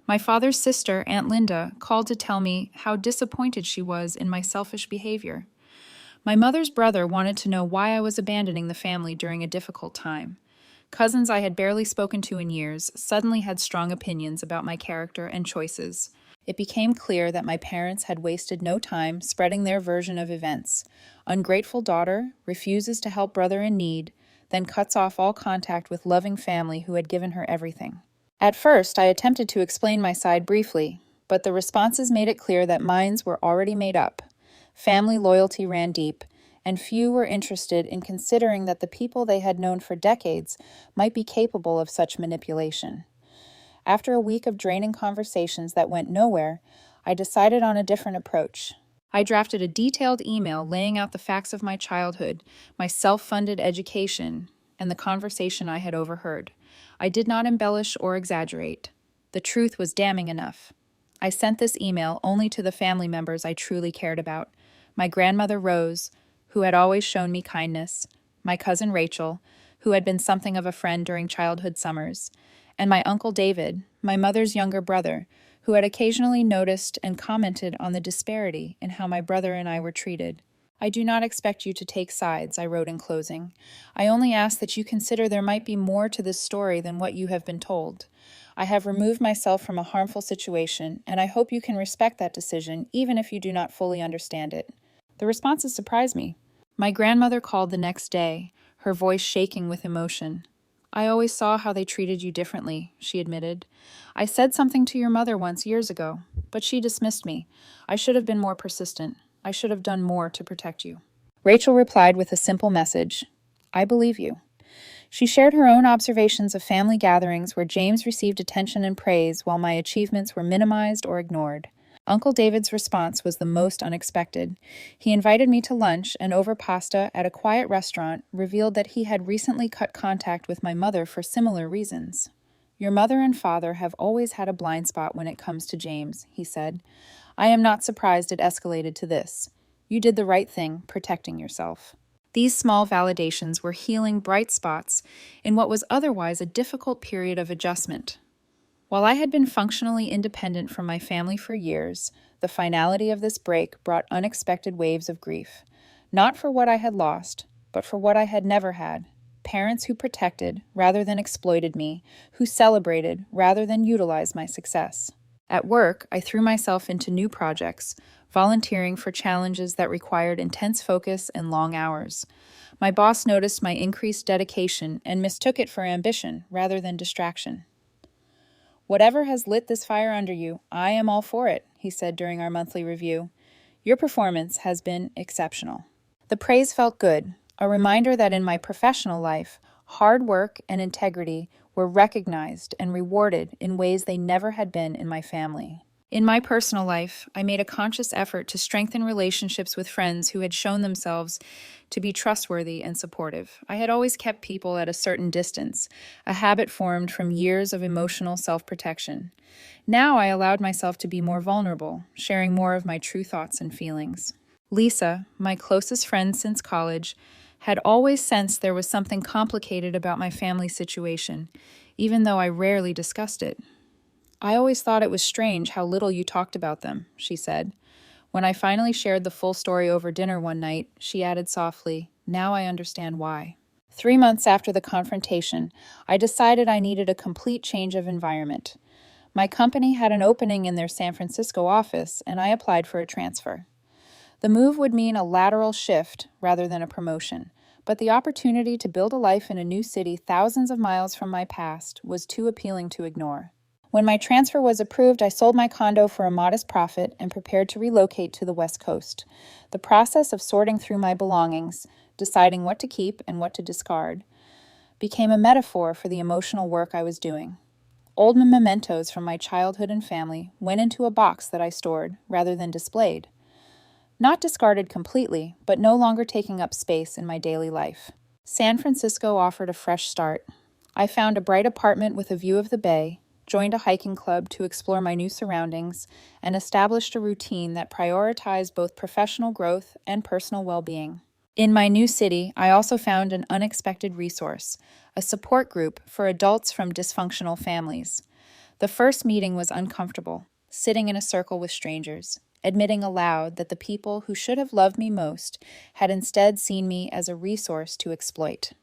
My father's sister, Aunt Linda, called to tell me how disappointed she was in my selfish behavior. My mother's brother wanted to know why I was abandoning the family during a difficult time. Cousins I had barely spoken to in years suddenly had strong opinions about my character and choices. It became clear that my parents had wasted no time spreading their version of events. Ungrateful daughter refuses to help brother in need, then cuts off all contact with loving family who had given her everything. At first, I attempted to explain my side briefly, but the responses made it clear that minds were already made up. Family loyalty ran deep, and few were interested in considering that the people they had known for decades might be capable of such manipulation. After a week of draining conversations that went nowhere, I decided on a different approach. I drafted a detailed email laying out the facts of my childhood, my self-funded education, and the conversation I had overheard. I did not embellish or exaggerate. The truth was damning enough. I sent this email only to the family members I truly cared about. My grandmother Rose, who had always shown me kindness, my cousin Rachel, who had been something of a friend during childhood summers, and my uncle David, my mother's younger brother, who had occasionally noticed and commented on the disparity in how my brother and I were treated. I do not expect you to take sides, I wrote in closing. I only ask that you consider there might be more to this story than what you have been told. I have removed myself from a harmful situation, and I hope you can respect that decision, even if you do not fully understand it. The responses surprised me. My grandmother called the next day, her voice shaking with emotion. I always saw how they treated you differently, she admitted. I said something to your mother once years ago, but she dismissed me. I should have been more persistent. I should have done more to protect you. Rachel replied with a simple message. I believe you. She shared her own observations of family gatherings where James received attention and praise while my achievements were minimized or ignored. Uncle David's response was the most unexpected. He invited me to lunch and over pasta at a quiet restaurant revealed that he had recently cut contact with my mother for similar reasons. Your mother and father have always had a blind spot when it comes to James, he said. I am not surprised it escalated to this. You did the right thing, protecting yourself. These small validations were healing bright spots in what was otherwise a difficult period of adjustment. While I had been functionally independent from my family for years, the finality of this break brought unexpected waves of grief. Not for what I had lost, but for what I had never had. Parents who protected rather than exploited me, who celebrated rather than utilized my success. At work, I threw myself into new projects, volunteering for challenges that required intense focus and long hours. My boss noticed my increased dedication and mistook it for ambition rather than distraction. Whatever has lit this fire under you, I am all for it, he said during our monthly review. Your performance has been exceptional. The praise felt good, a reminder that in my professional life, hard work and integrity were recognized and rewarded in ways they never had been in my family. In my personal life, I made a conscious effort to strengthen relationships with friends who had shown themselves to be trustworthy and supportive. I had always kept people at a certain distance, a habit formed from years of emotional self-protection. Now I allowed myself to be more vulnerable, sharing more of my true thoughts and feelings. Lisa, my closest friend since college, had always sensed there was something complicated about my family situation, even though I rarely discussed it. I always thought it was strange how little you talked about them, she said. When I finally shared the full story over dinner one night, she added softly, now I understand why. 3 months after the confrontation, I decided I needed a complete change of environment. My company had an opening in their San Francisco office, and I applied for a transfer. The move would mean a lateral shift rather than a promotion, but the opportunity to build a life in a new city thousands of miles from my past was too appealing to ignore. When my transfer was approved, I sold my condo for a modest profit and prepared to relocate to the West Coast. The process of sorting through my belongings, deciding what to keep and what to discard, became a metaphor for the emotional work I was doing. Old mementos from my childhood and family went into a box that I stored rather than displayed. Not discarded completely, but no longer taking up space in my daily life. San Francisco offered a fresh start. I found a bright apartment with a view of the bay, joined a hiking club to explore my new surroundings, and established a routine that prioritized both professional growth and personal well-being. In my new city, I also found an unexpected resource, a support group for adults from dysfunctional families. The first meeting was uncomfortable, sitting in a circle with strangers, admitting aloud that the people who should have loved me most had instead seen me as a resource to exploit.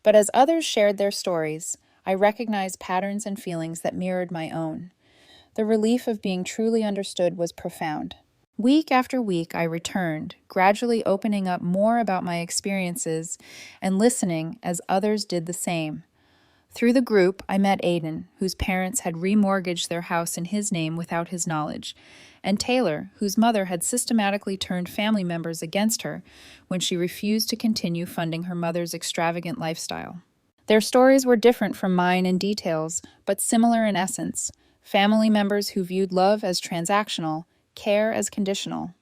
But as others shared their stories, I recognized patterns and feelings that mirrored my own. The relief of being truly understood was profound. Week after week, I returned, gradually opening up more about my experiences and listening as others did the same. Through the group, I met Aiden, whose parents had remortgaged their house in his name without his knowledge, and Taylor, whose mother had systematically turned family members against her when she refused to continue funding her mother's extravagant lifestyle. Their stories were different from mine in details, but similar in essence. Family members who viewed love as transactional, care as conditional.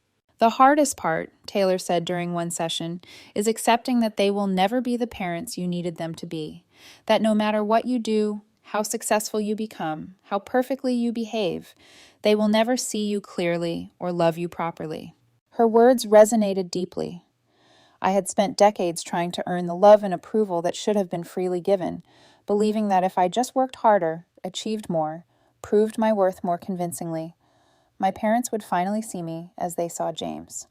The hardest part, Taylor said during one session, is accepting that they will never be the parents you needed them to be. That no matter what you do, how successful you become, how perfectly you behave, they will never see you clearly or love you properly. Her words resonated deeply. I had spent decades trying to earn the love and approval that should have been freely given, believing that if I just worked harder, achieved more, proved my worth more convincingly, my parents would finally see me as they saw James.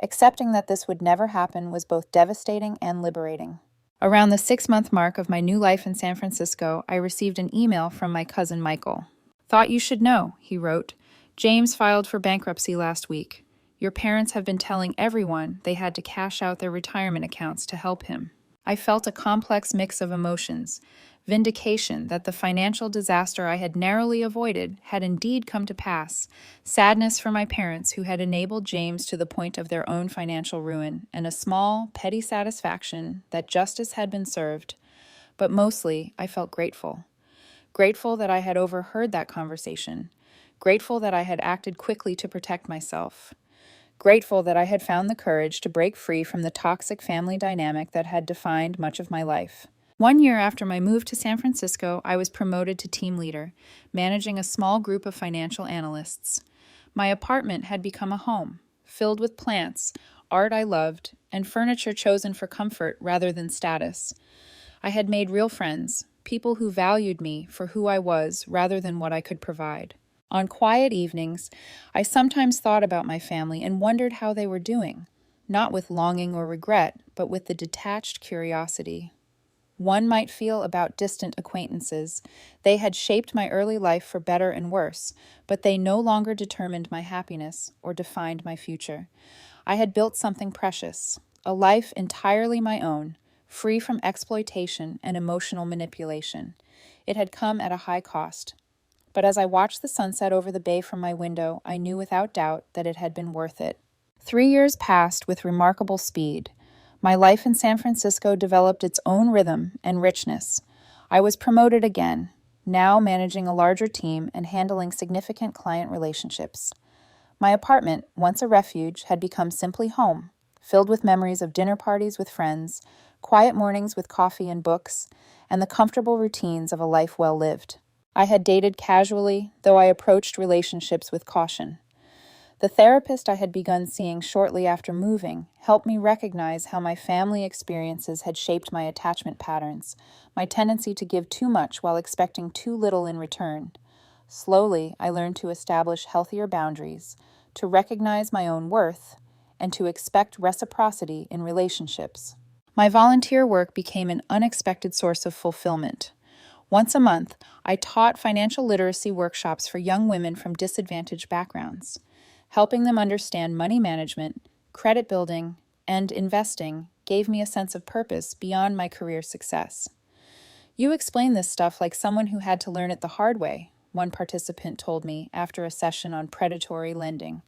Accepting that this would never happen was both devastating and liberating. Around the 6-month mark of my new life in San Francisco, I received an email from my cousin Michael. "Thought you should know," he wrote. "James filed for bankruptcy last week. Your parents have been telling everyone they had to cash out their retirement accounts to help him." I felt a complex mix of emotions. Vindication that the financial disaster I had narrowly avoided had indeed come to pass, sadness for my parents who had enabled James to the point of their own financial ruin, and a small, petty satisfaction that justice had been served. But mostly, I felt grateful. Grateful that I had overheard that conversation. Grateful that I had acted quickly to protect myself. Grateful that I had found the courage to break free from the toxic family dynamic that had defined much of my life. 1 year after my move to San Francisco, I was promoted to team leader, managing a small group of financial analysts. My apartment had become a home, filled with plants, art I loved, and furniture chosen for comfort rather than status. I had made real friends, people who valued me for who I was rather than what I could provide. On quiet evenings, I sometimes thought about my family and wondered how they were doing, not with longing or regret, but with the detached curiosity one might feel about distant acquaintances. They had shaped my early life for better and worse, but they no longer determined my happiness or defined my future. I had built something precious, a life entirely my own, free from exploitation and emotional manipulation. It had come at a high cost. But as I watched the sunset over the bay from my window, I knew without doubt that it had been worth it. 3 years passed with remarkable speed. My life in San Francisco developed its own rhythm and richness. I was promoted again, now managing a larger team and handling significant client relationships. My apartment, once a refuge, had become simply home, filled with memories of dinner parties with friends, quiet mornings with coffee and books, and the comfortable routines of a life well lived. I had dated casually, though I approached relationships with caution. The therapist I had begun seeing shortly after moving helped me recognize how my family experiences had shaped my attachment patterns, my tendency to give too much while expecting too little in return. Slowly, I learned to establish healthier boundaries, to recognize my own worth, and to expect reciprocity in relationships. My volunteer work became an unexpected source of fulfillment. Once a month, I taught financial literacy workshops for young women from disadvantaged backgrounds. Helping them understand money management, credit building, and investing gave me a sense of purpose beyond my career success. "You explain this stuff like someone who had to learn it the hard way," one participant told me after a session on predatory lending.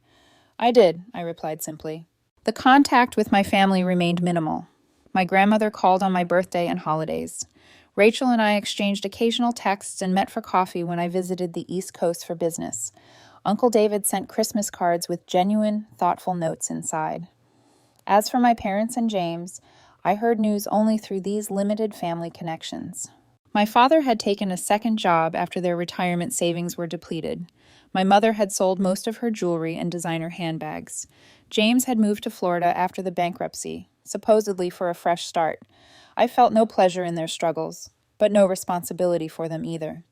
"I did," I replied simply. The contact with my family remained minimal. My grandmother called on my birthday and holidays. Rachel and I exchanged occasional texts and met for coffee when I visited the East Coast for business. Uncle David sent Christmas cards with genuine, thoughtful notes inside. As for my parents and James, I heard news only through these limited family connections. My father had taken a second job after their retirement savings were depleted. My mother had sold most of her jewelry and designer handbags. James had moved to Florida after the bankruptcy, supposedly for a fresh start. I felt no pleasure in their struggles, but no responsibility for them either.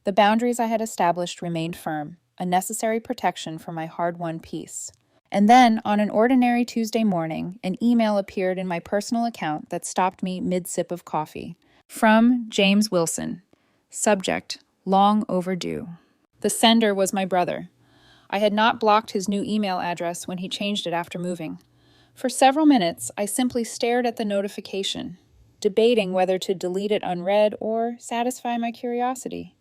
The boundaries I had established remained firm, a necessary protection for my hard-won peace. And then, on an ordinary Tuesday morning, an email appeared in my personal account that stopped me mid-sip of coffee. From James Wilson. Subject: long overdue. The sender was my brother. I had not blocked his new email address when he changed it after moving. For several minutes, I simply stared at the notification, debating whether to delete it unread or satisfy my curiosity.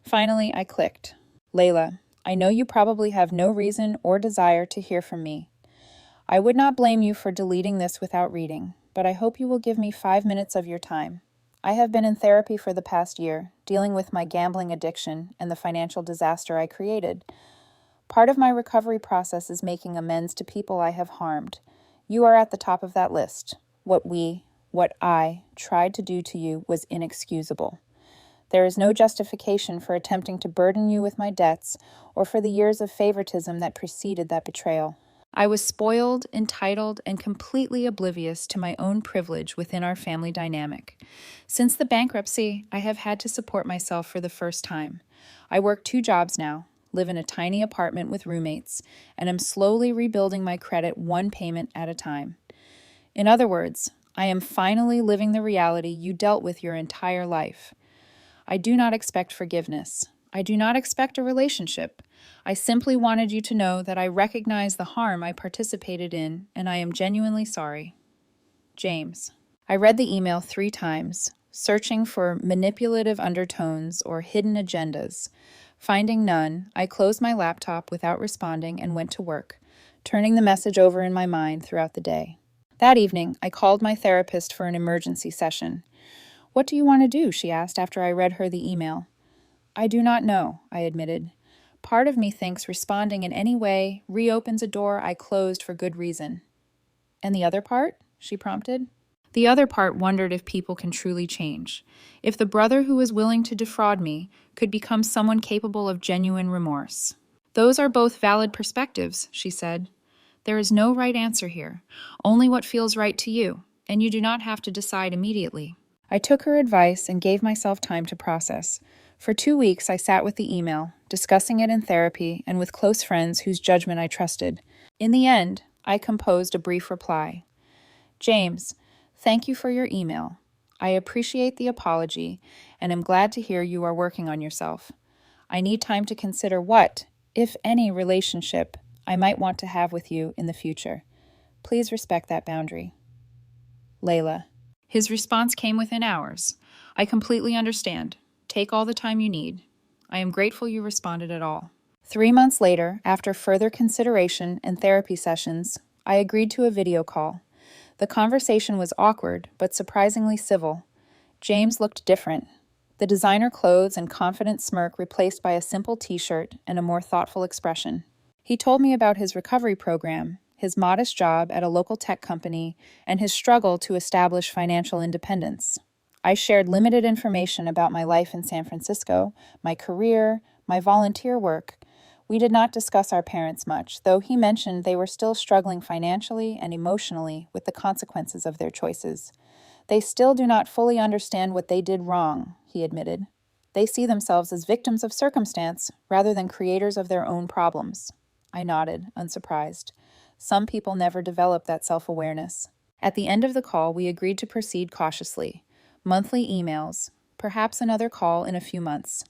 Finally, I clicked. "Layla, I know you probably have no reason or desire to hear from me. I would not blame you for deleting this without reading, but I hope you will give me 5 minutes of your time. I have been in therapy for the past year, dealing with my gambling addiction and the financial disaster I created. Part of my recovery process is making amends to people I have harmed. You are at the top of that list. What I tried to do to you was inexcusable. There is no justification for attempting to burden you with my debts or for the years of favoritism that preceded that betrayal. I was spoiled, entitled, and completely oblivious to my own privilege within our family dynamic. Since the bankruptcy, I have had to support myself for the first time. I work 2 jobs now, live in a tiny apartment with roommates, and am slowly rebuilding my credit 1 payment at a time. In other words, I am finally living the reality you dealt with your entire life. I do not expect forgiveness. I do not expect a relationship. I simply wanted you to know that I recognize the harm I participated in, and I am genuinely sorry. James. I read the email 3 times, searching for manipulative undertones or hidden agendas. Finding none, I closed my laptop without responding and went to work, turning the message over in my mind throughout the day. That evening, I called my therapist for an emergency session. "What do you want to do?" she asked after I read her the email. "I do not know," I admitted. "Part of me thinks responding in any way reopens a door I closed for good reason." "And the other part?" she prompted. The other part wondered if people can truly change. If the brother who was willing to defraud me could become someone capable of genuine remorse. "Those are both valid perspectives," she said. "There is no right answer here, only what feels right to you, and you do not have to decide immediately." I took her advice and gave myself time to process. For 2 weeks, I sat with the email, discussing it in therapy and with close friends whose judgment I trusted. In the end, I composed a brief reply. "James, thank you for your email. I appreciate the apology and am glad to hear you are working on yourself. I need time to consider what, if any, relationship I might want to have with you in the future. Please respect that boundary. Layla." His response came within hours. "I completely understand. Take all the time you need. I am grateful you responded at all." 3 months later, after further consideration and therapy sessions, I agreed to a video call. The conversation was awkward, but surprisingly civil. James looked different. The designer clothes and confident smirk replaced by a simple t-shirt and a more thoughtful expression. He told me about his recovery program, his modest job at a local tech company, and his struggle to establish financial independence. I shared limited information about my life in San Francisco, my career, my volunteer work. We did not discuss our parents much, though he mentioned they were still struggling financially and emotionally with the consequences of their choices. "They still do not fully understand what they did wrong," he admitted. "They see themselves as victims of circumstance rather than creators of their own problems." I nodded, unsurprised. Some people never develop that self-awareness. At the end of the call, we agreed to proceed cautiously. Monthly emails, perhaps another call in a few months.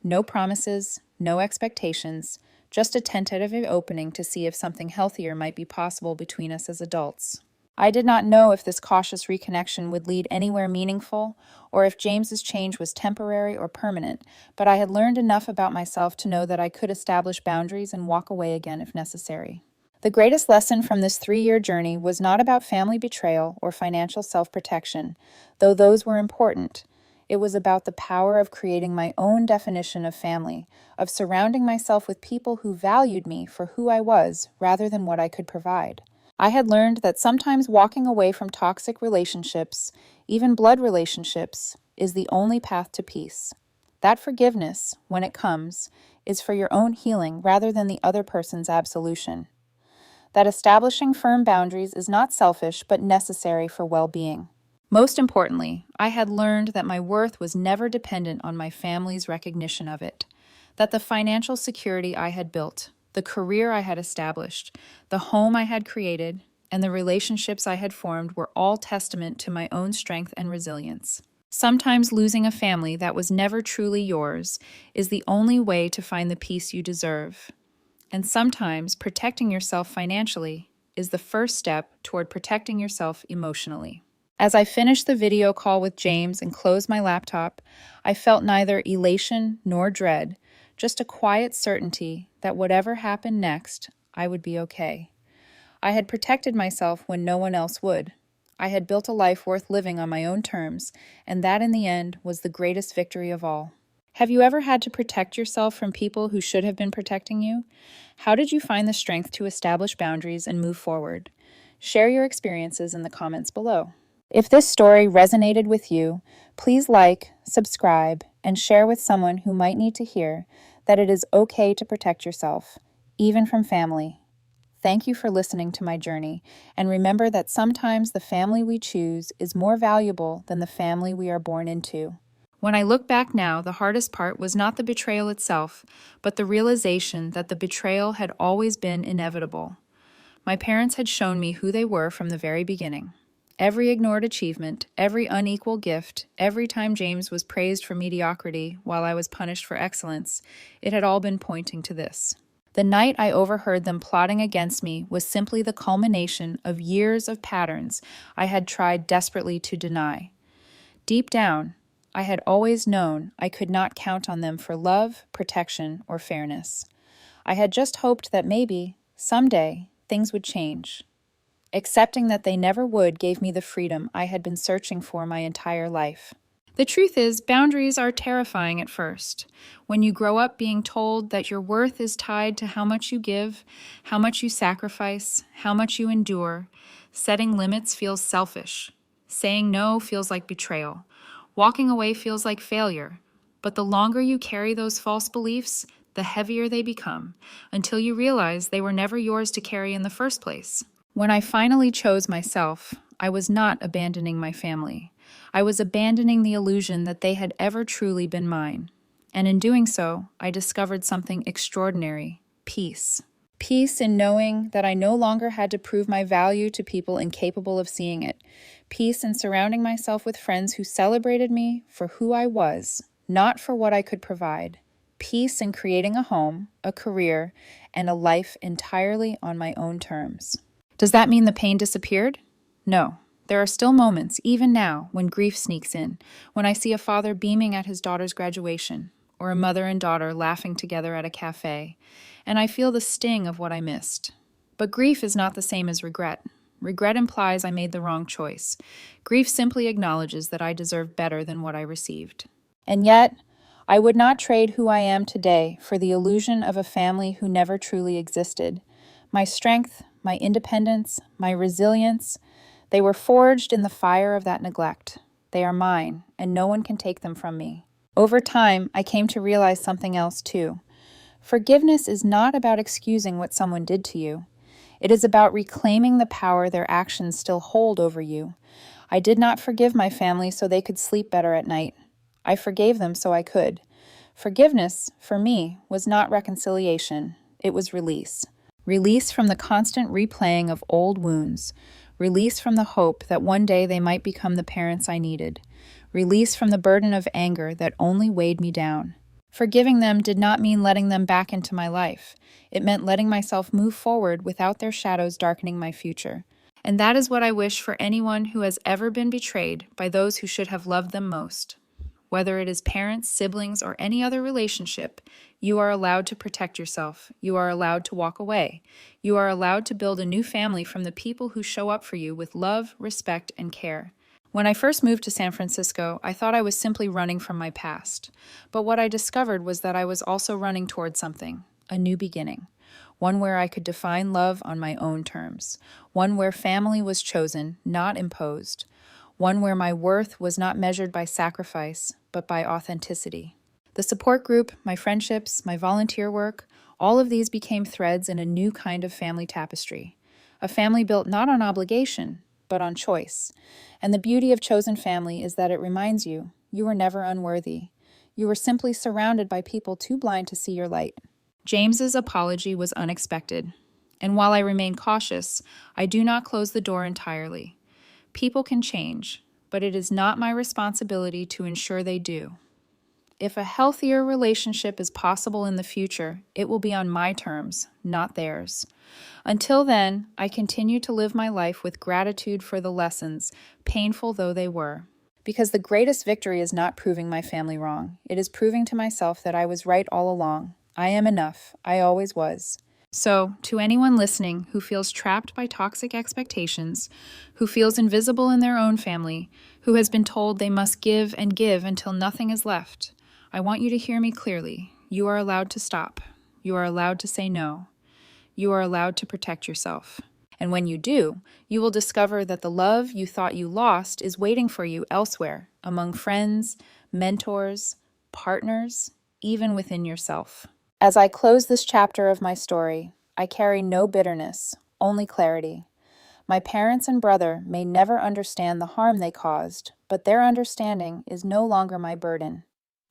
No promises, no expectations, just a tentative opening to see if something healthier might be possible between us as adults. I did not know if this cautious reconnection would lead anywhere meaningful, or if James's change was temporary or permanent, but I had learned enough about myself to know that I could establish boundaries and walk away again if necessary. The greatest lesson from this 3-year journey was not about family betrayal or financial self-protection, though those were important. It was about the power of creating my own definition of family, of surrounding myself with people who valued me for who I was rather than what I could provide. I had learned that sometimes walking away from toxic relationships, even blood relationships, is the only path to peace. That forgiveness, when it comes, is for your own healing rather than the other person's absolution. That establishing firm boundaries is not selfish but necessary for well-being. Most importantly, I had learned that my worth was never dependent on my family's recognition of it, that the financial security I had built, the career I had established, the home I had created, and the relationships I had formed were all testament to my own strength and resilience. Sometimes losing a family that was never truly yours is the only way to find the peace you deserve. And sometimes protecting yourself financially is the first step toward protecting yourself emotionally. As I finished the video call with James and closed my laptop, I felt neither elation nor dread, just a quiet certainty that whatever happened next, I would be okay. I had protected myself when no one else would. I had built a life worth living on my own terms, and that in the end was the greatest victory of all. Have you ever had to protect yourself from people who should have been protecting you? How did you find the strength to establish boundaries and move forward? Share your experiences in the comments below. If this story resonated with you, please like, subscribe, and share with someone who might need to hear that it is okay to protect yourself, even from family. Thank you for listening to my journey, and remember that sometimes the family we choose is more valuable than the family we are born into. When I look back now, the hardest part was not the betrayal itself, but the realization that the betrayal had always been inevitable. My parents had shown me who they were from the very beginning. Every ignored achievement, every unequal gift, every time James was praised for mediocrity while I was punished for excellence, it had all been pointing to this. The night I overheard them plotting against me was simply the culmination of years of patterns I had tried desperately to deny. Deep down, I had always known I could not count on them for love, protection, or fairness. I had just hoped that maybe, someday, things would change. Accepting that they never would gave me the freedom I had been searching for my entire life. The truth is, boundaries are terrifying at first. When you grow up being told that your worth is tied to how much you give, how much you sacrifice, how much you endure, setting limits feels selfish. Saying no feels like betrayal. Walking away feels like failure. But the longer you carry those false beliefs, the heavier they become, until you realize they were never yours to carry in the first place. When I finally chose myself, I was not abandoning my family. I was abandoning the illusion that they had ever truly been mine. And in doing so, I discovered something extraordinary: peace. Peace in knowing that I no longer had to prove my value to people incapable of seeing it. Peace in surrounding myself with friends who celebrated me for who I was, not for what I could provide. Peace in creating a home, a career, and a life entirely on my own terms. Does that mean the pain disappeared? No. There are still moments, even now, when grief sneaks in, when I see a father beaming at his daughter's graduation, or a mother and daughter laughing together at a cafe, and I feel the sting of what I missed. But grief is not the same as regret. Regret implies I made the wrong choice. Grief simply acknowledges that I deserve better than what I received. And yet, I would not trade who I am today for the illusion of a family who never truly existed. My strength, my independence, my resilience, they were forged in the fire of that neglect. They are mine, and no one can take them from me. Over time, I came to realize something else too. Forgiveness is not about excusing what someone did to you. It is about reclaiming the power their actions still hold over you. I did not forgive my family so they could sleep better at night. I forgave them so I could. Forgiveness, for me, was not reconciliation. It was release. Release from the constant replaying of old wounds. Release from the hope that one day they might become the parents I needed. Release from the burden of anger that only weighed me down. Forgiving them did not mean letting them back into my life. It meant letting myself move forward without their shadows darkening my future. And that is what I wish for anyone who has ever been betrayed by those who should have loved them most. Whether it is parents, siblings, or any other relationship, you are allowed to protect yourself. You are allowed to walk away. You are allowed to build a new family from the people who show up for you with love, respect, and care. When I first moved to San Francisco, I thought I was simply running from my past. But what I discovered was that I was also running towards something, a new beginning. One where I could define love on my own terms. One where family was chosen, not imposed. One where my worth was not measured by sacrifice, but by authenticity. The support group, my friendships, my volunteer work, all of these became threads in a new kind of family tapestry. A family built not on obligation, but on choice. And the beauty of chosen family is that it reminds you, you were never unworthy. You were simply surrounded by people too blind to see your light. James's apology was unexpected. And while I remain cautious, I do not close the door entirely. People can change, but it is not my responsibility to ensure they do. If a healthier relationship is possible in the future, it will be on my terms, not theirs. Until then, I continue to live my life with gratitude for the lessons, painful though they were. Because the greatest victory is not proving my family wrong. It is proving to myself that I was right all along. I am enough. I always was. So, to anyone listening who feels trapped by toxic expectations, who feels invisible in their own family, who has been told they must give and give until nothing is left, I want you to hear me clearly. You are allowed to stop. You are allowed to say no. You are allowed to protect yourself. And when you do, you will discover that the love you thought you lost is waiting for you elsewhere, among friends, mentors, partners, even within yourself. As I close this chapter of my story, I carry no bitterness, only clarity. My parents and brother may never understand the harm they caused, but their understanding is no longer my burden.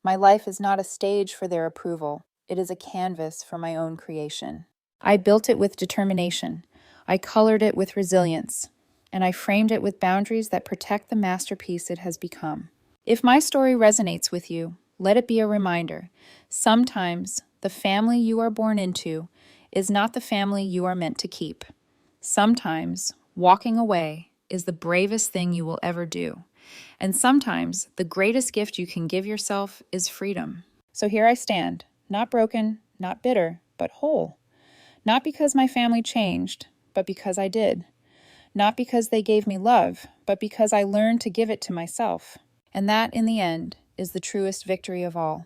My life is not a stage for their approval. It is a canvas for my own creation. I built it with determination. I colored it with resilience. And I framed it with boundaries that protect the masterpiece it has become. If my story resonates with you, let it be a reminder. Sometimes the family you are born into is not the family you are meant to keep. Sometimes walking away is the bravest thing you will ever do. And sometimes the greatest gift you can give yourself is freedom. So here I stand, not broken, not bitter, but whole. Not because my family changed, but because I did. Not because they gave me love, but because I learned to give it to myself. And that, in the end, is the truest victory of all.